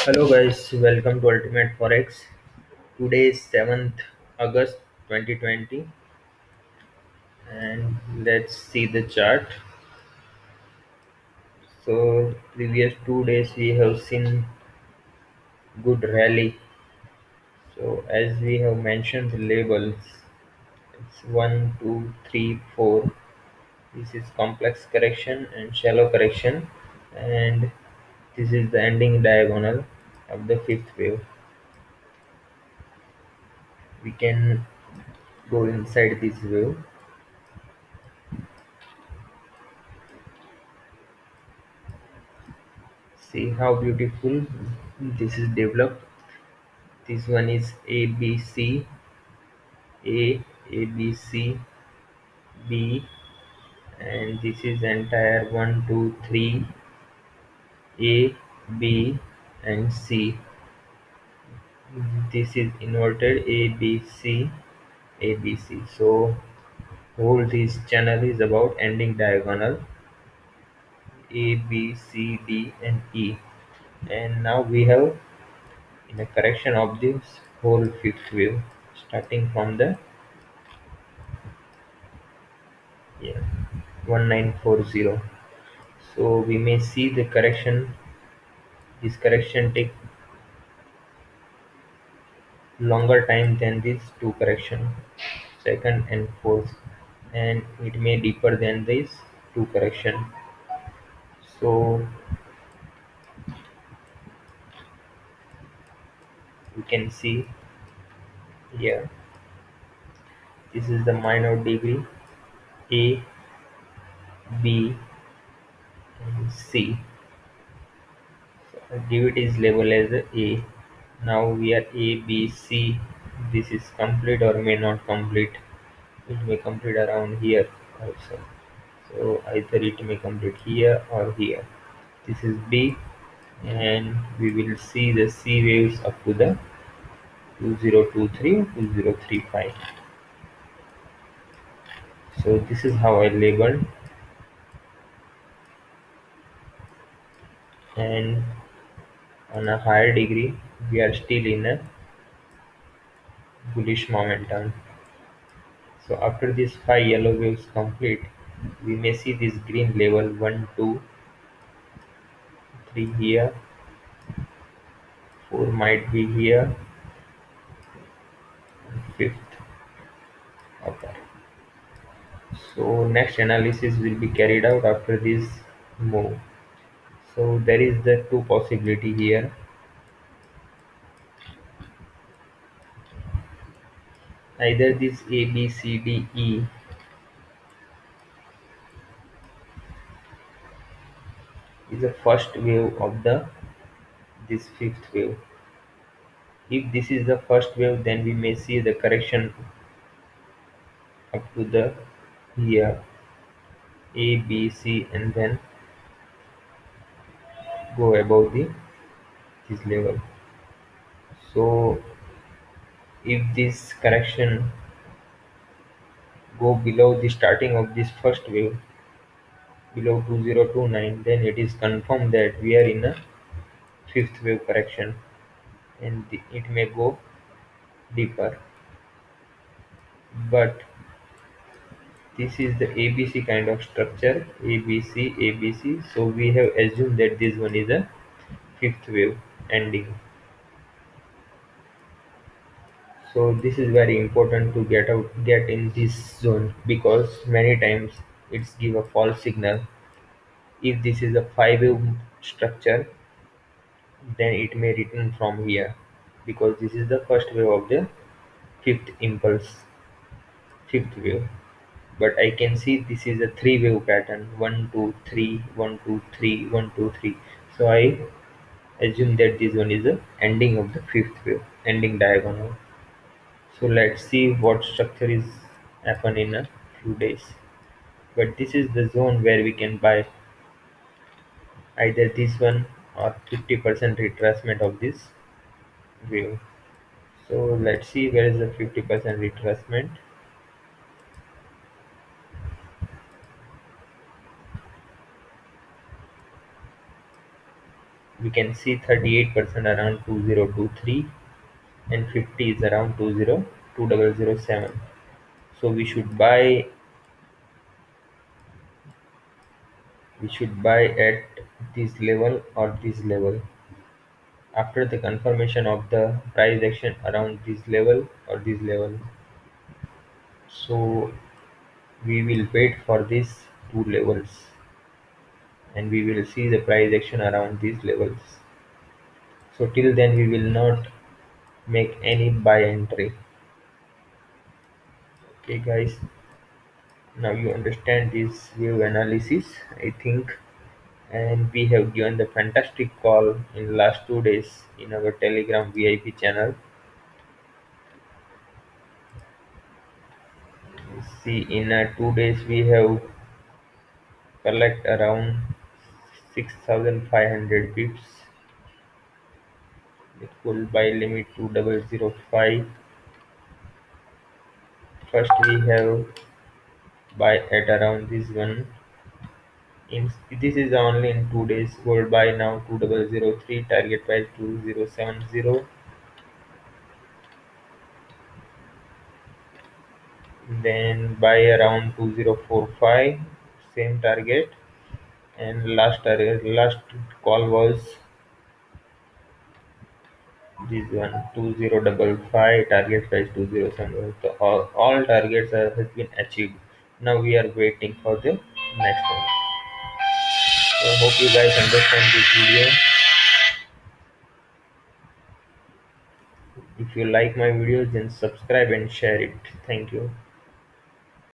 Hello guys, welcome to Ultimate Forex. Today is 7th August 2020 and let's see the chart. So previous 2 days we have seen good rally. So as we have mentioned the labels, it's one, 2, 3, 4. This is complex correction and shallow correction, and this is the ending diagonal of the fifth wave. We can go inside this wave. See how beautiful this is developed. This one is A B C A B C B, and this is entire 1 2 3 A B and C. This is inverted A B C A B C. So whole this channel is about ending diagonal A B C D and E. And now we have in a correction of this whole fifth wave starting from the, yeah, 1940. So we may see the correction. This correction take longer time than these two correction, second and fourth, and it may deeper than this two correction. So you can see here, this is the minor degree A B and C. So I give it is label as A. Now we are A B C. This is complete or may not complete. It may complete around here also. So either it may complete here or here. This is B, and we will see the C waves up to the 2023 2035. So this is how I labeled, and on a higher degree we are still in a bullish momentum. So after these five yellow waves complete, we may see this green level 1 2 3 here, 4 might be here, and fifth upper. So next analysis will be carried out after this move. So there is the two possibility here. Either this A B C D E is the first wave of the this fifth wave. If this is the first wave, then we may see the correction up to the here A B C and then go above the this level. So if this correction go below the starting of this first wave, below 2029, then it is confirmed that we are in a fifth wave correction, and it may go deeper. But this is the ABC kind of structure, ABC, ABC. So we have assumed that this one is a fifth wave ending. So this is very important to get in this zone, because many times it's give a false signal. If this is a five wave structure, then it may return from here, because this is the first wave of the fifth impulse, fifth wave. But I can see this is a three wave pattern, 1 2 3 1 2 3 1 2 3. So I assume that this one is the ending of the fifth wave, ending diagonal. So let's see what structure is happen in a few days. But this is the zone where we can buy either this one or 50% retracement of this wave. So let's see where is the 50% retracement. we can see 38% around 2023 and 50 is around 2007. So we should buy at this level or this level after the confirmation of the price action around this level or this level. So we will wait for these two levels and we will see the price action around these levels. So till then we will not make any buy entry. Okay guys, now you understand this wave analysis, I think, and we have given the fantastic call in last 2 days in our Telegram VIP channel. See, in 2 days we have collect around 6,500 bits with full buy limit 2005. First we have buy at around this one. In this is only in 2 days. Gold buy now 2003. Target price 2070. Then buy around 2045. Same target. And last call was this one 2055. Target price 2070. So all targets has been achieved. Now we are waiting for the next one. So hope you guys understand this video. If you like my videos, then subscribe and share it. Thank you.